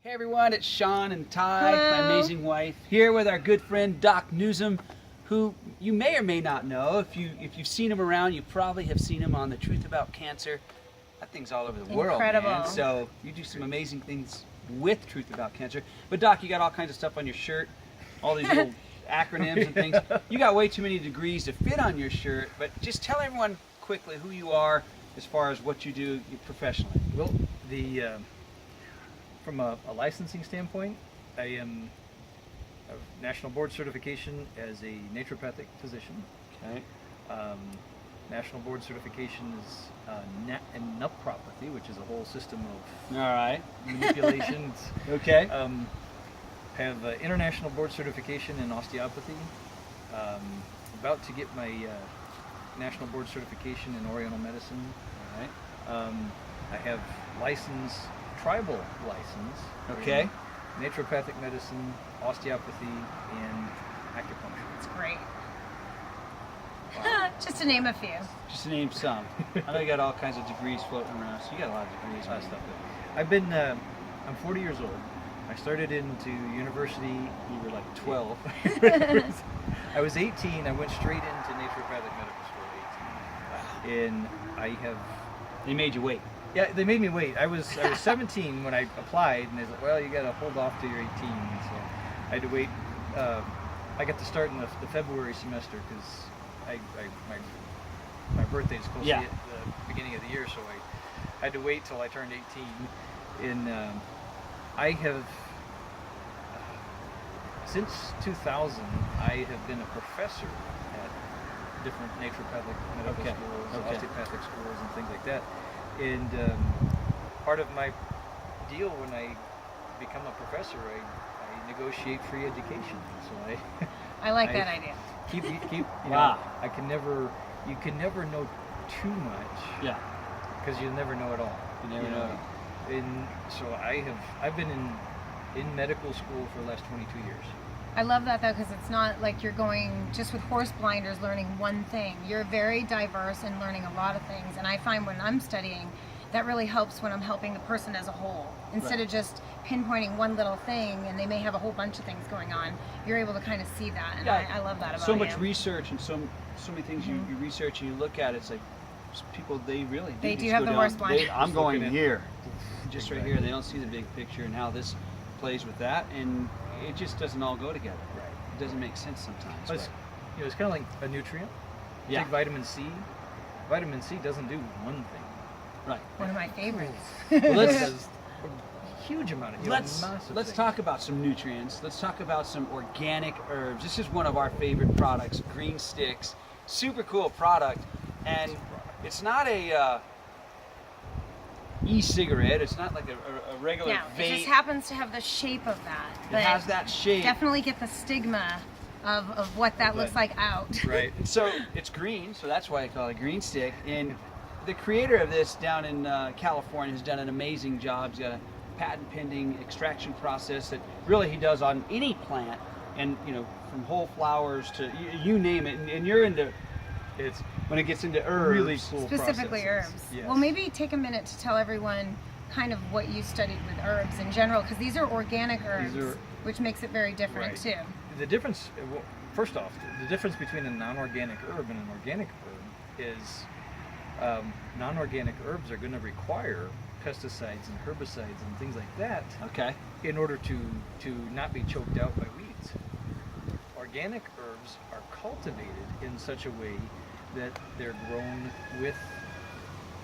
Hey everyone, it's Sean and Ty, Hello. my amazing wife, here with our good friend Doc Nuzum, who you may or may not know. If you've seen him around, you probably have seen him on The Truth About Cancer. That thing's all over the world, Incredible. man. So you do some amazing things with Truth About Cancer. But Doc, you got all kinds of stuff on your shirt, all these little acronyms and things. You got way too many degrees to fit on your shirt, but just tell everyone quickly who you are as far as what you do professionally. Well, from a licensing standpoint, I am a national board certification as a naturopathic physician. Okay. National board certification is in nupropathy, which is a whole system of All right. manipulations. Okay. Have international board certification in osteopathy. About to get my national board certification in Oriental medicine. All right. I have tribal license. Okay. In naturopathic medicine, osteopathy, and acupuncture. It's great. Just to name a few. Just to name some. I know you got all kinds of degrees floating around, so you got a lot of degrees. A lot of stuff. I've been, I'm 40 years old. I started into university, You were like 12. I was 18, I went straight into naturopathic medical school at 18. And I have... They made you wait. Yeah, they made me wait. I was 17 when I applied, and they said, well, you got to hold off till you're 18. And so I had to wait. I got to start in the February semester because my birthday is close Yeah. to the beginning of the year, so I had to wait till I turned 18. And I have, since 2000, I have been a professor at different naturopathic medical schools, osteopathic schools, and things like that. And part of my deal when I become a professor, I negotiate free education. So I like that idea. keep you Wow. know, you can never know too much. Yeah. Because you never know it all. You never know. And so I've been in medical school for the last 22 years. I love that though, because it's not like you're going just with horse blinders learning one thing. You're very diverse and learning a lot of things. And I find when I'm studying, that really helps when I'm helping the person as a whole. Instead of just pinpointing one little thing, and they may have a whole bunch of things going on, you're able to kind of see that. And Yeah. I love that about So you. much research and so many things you research and you look at. It's like people, they really do. They just do have go the down- horse blinders. I'm going here. Just right here, they don't see the big picture and how this plays with that, and it just doesn't all go together. Right. It doesn't make sense sometimes. It's, it's kind of like a nutrient. Yeah. Take vitamin C. Vitamin C doesn't do one thing. Right. One of my favorites. Well, It let's does a huge amount of let's things. talk about some nutrients. Let's talk about some organic herbs. This is one of our favorite products, Green Sticks. Super cool product, and it's not a e-cigarette. It's not like a regular No, vape. it just happens to have the shape of that. It has that shape. Definitely get the stigma of what that looks like out. Right. So it's green, so that's why I call it Green Stick. And the creator of this down in California has done an amazing job. He's got a patent pending extraction process that really he does on any plant, and from whole flowers to you name it. And you're into It's when it gets into herbs. really cool. Specifically processes. herbs. Yes. Well, maybe take a minute to tell everyone kind of what you studied with herbs in general, because these are organic herbs, are- which makes it very different Right. too. The difference, well, first off, the difference between a non-organic herb and an organic herb is non-organic herbs are going to require pesticides and herbicides and things like that Okay. in order to not be choked out by weeds. Organic herbs are cultivated in such a way that they're grown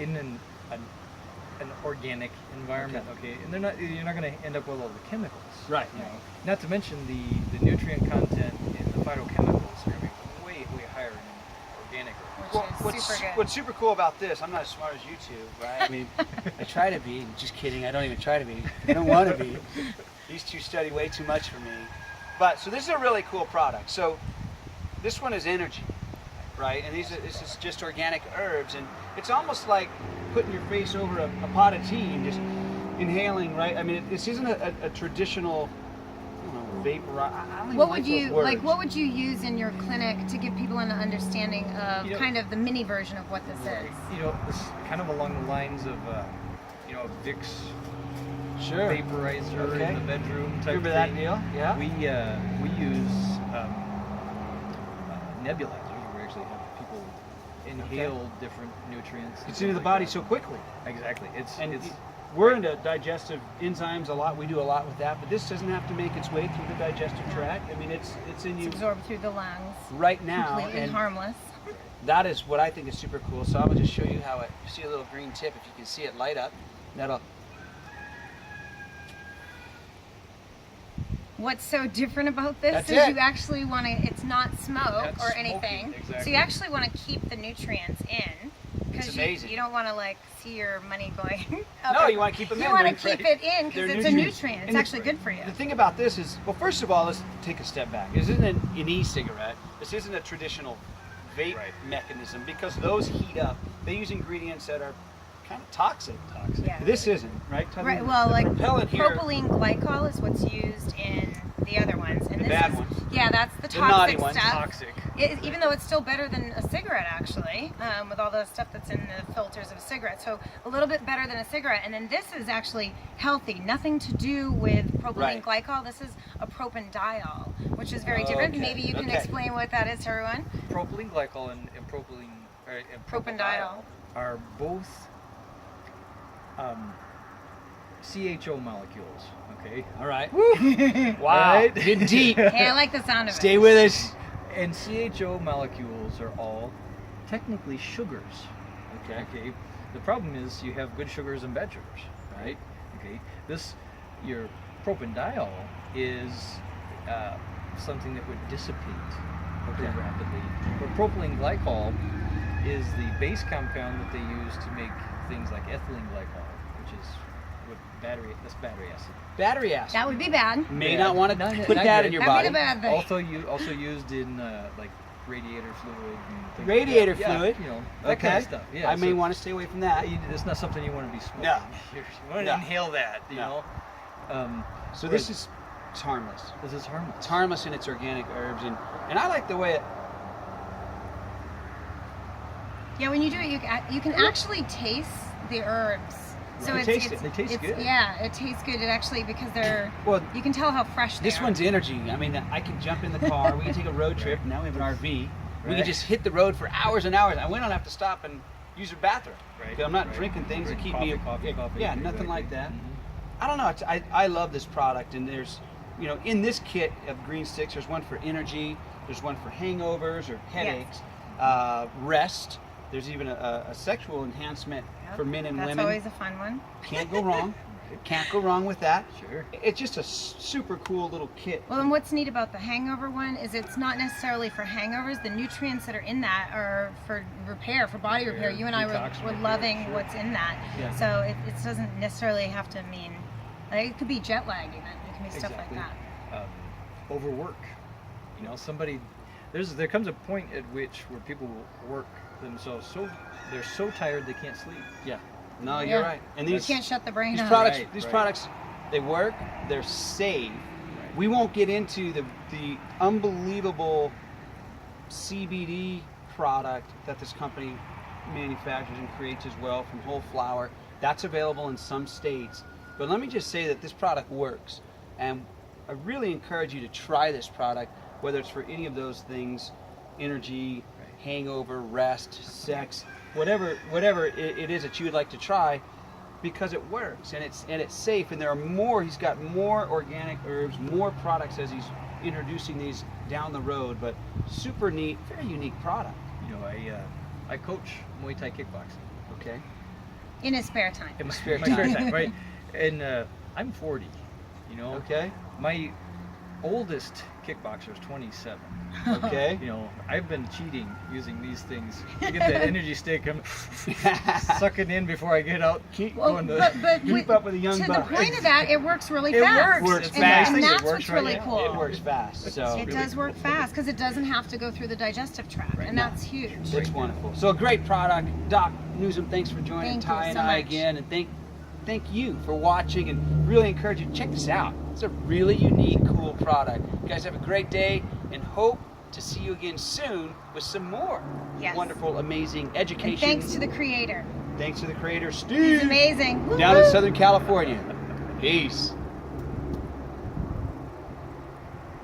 in an organic environment, okay? And you're not going to end up with all the chemicals. Right. Not to mention the nutrient content in the phytochemicals are going to be way higher in organic herbs. Which is super good. What's super cool about this, I'm not as smart as you two, right? I mean, I try to be. Just kidding. I don't even try to be. I don't want to be. These two study way too much for me. But so this is a really cool product. So this one is energy, right? And this is just organic herbs, and it's almost like putting your face over a pot of tea and just inhaling, right? I mean, this isn't a traditional, vapor. I don't even What like would you those words. like? What would you use in your clinic to give people an understanding of You know- kind of the mini version of what this is? It's kind of along the lines of Vicks Sure. vaporizer Okay. in the bedroom type Remember thing. that deal? Yeah. We use nebulizers. We actually have people inhale different nutrients. It's into the body so quickly. Exactly. It's We're into digestive enzymes a lot. We do a lot with that, but this doesn't have to make its way through the digestive tract. I mean, it's in you It's absorbed through the lungs. right now, Completely and harmless. that is what I think is super cool. So I'm gonna just show you how it. You see a little green tip, if you can see it light up. That'll. What's so different about this That's is it. you actually want to, it's not smoke That's or smoky, anything. So exactly. you actually want to keep the nutrients in. It's Because amazing. you don't want to like see your money going up. No, you want to keep them in. You want to right? keep it in They're because it's a nutrient. It's And the- actually good for you. The thing about this is, well, first of all, let's take a step back. This isn't an e-cigarette. This isn't a traditional vape Right. mechanism because those heat up. They use ingredients that are kind of toxic. Yeah. This isn't, right? Tell me Right, well, the like propellant here. propylene glycol is what's used in the other ones, and The this bad is, ones. yeah, that's the The naughty toxic ones. stuff. toxic. Even though it's still better than a cigarette, actually, with all the stuff that's in the filters of a cigarette, so a little bit better than a cigarette. And then this is actually healthy, nothing to do with propylene Right. glycol. This is a propanediol, which is very different. Okay, Maybe you can okay. explain what that is to everyone. Propylene glycol and propylene and Propanediol. are both CHO molecules. Okay. All right. Wow. Wow. Getting deep. Hey, I like the sound of Stay it. with us. And CHO molecules are all technically sugars. Okay. Okay. The problem is you have good sugars and bad sugars, right? Okay. Your propanediol is something that would dissipate pretty rapidly. But propylene glycol is the base compound that they use to make things like ethylene glycol, which is that's battery acid. Battery acid. That would be bad. May Yeah. not want to Not- put not that good. in your That'd body. be the bad thing. Also used in like radiator fluid and things Radiator like that. fluid? Yeah, you know, that kind of stuff. Yeah, I may so want to stay away from that. it's not something you want to be smoking. No. You want to No. inhale that, you No. know. So this is it's harmless. This is harmless. It's harmless in its organic herbs, and I like the way it. Yeah, when you do it, you can actually taste the herbs. So Right. it's, Taste it's, it. They taste it's- good. Yeah, it tastes good. It actually because they're Well, you can tell how fresh they this are. one's energy. I mean, I can jump in the car. We can take a road trip. Now we have an RV. We Right. can just hit the road for hours and hours. We don't have to stop and use the bathroom. Right. 'Cause I'm not Right. drinking things that keep Coffee, me. coffee. Yeah, exactly. nothing like that. Mhm. I don't know. I love this product, and there's, in this kit of green sticks, there's one for energy. There's one for hangovers or headaches, rest. There's even a sexual enhancement Yep, for men and That's women. always a fun one. Can't go wrong. Can't go wrong with that. Sure. It's just a super cool little kit. Well, and what's neat about the hangover one is it's not necessarily for hangovers. The nutrients that are in that are for repair, for body repair. You and I detox, were repair, loving sure. what's in that. Yeah. So it doesn't necessarily have to mean, like, it could be jet lag even. It can be stuff Exactly. like that. Overwork. There comes a point at which where people work themselves they're so tired they can't sleep. Yeah. No, you're Yeah. right. And You these can't shut the brain these off. products, Right, right. they work. They're safe. Right. We won't get into the unbelievable CBD product that this company manufactures and creates as well from whole flower. That's available in some states. But let me just say that this product works. And I really encourage you to try this product, whether it's for any of those things, energy, hangover, rest, sex, whatever it is that you would like to try, because it works and it's safe, and there are more. He's got more organic herbs, more products as he's introducing these down the road. But super neat, very unique product. I coach Muay Thai kickboxing. Okay. In his spare time. In my Spare spare time. time, right? And I'm 40. Okay. My oldest kickboxer is 27. Okay. I've been cheating using these things. I get that energy stick, I'm sucking in before I get out. Keep Well, going but keep up with a young to buck. the point of that, it works really It fast. works. It's and, fast. and It that's works what's right really now. cool. It works fast. So It really does work cool. fast because it doesn't have to go through the digestive tract, and that's huge. it's wonderful. So a great product. Doc Nuzum, thanks for joining Thank you Ty and so I much. again, and thank you for watching, and really encourage you to check this out. It's a really unique, cool product. You guys have a great day, and hope to see you again soon with some more Yes. wonderful, amazing education. And thanks to the creator. Thanks to the creator, He's Steve, amazing. down in Woo-hoo. Southern California. Peace.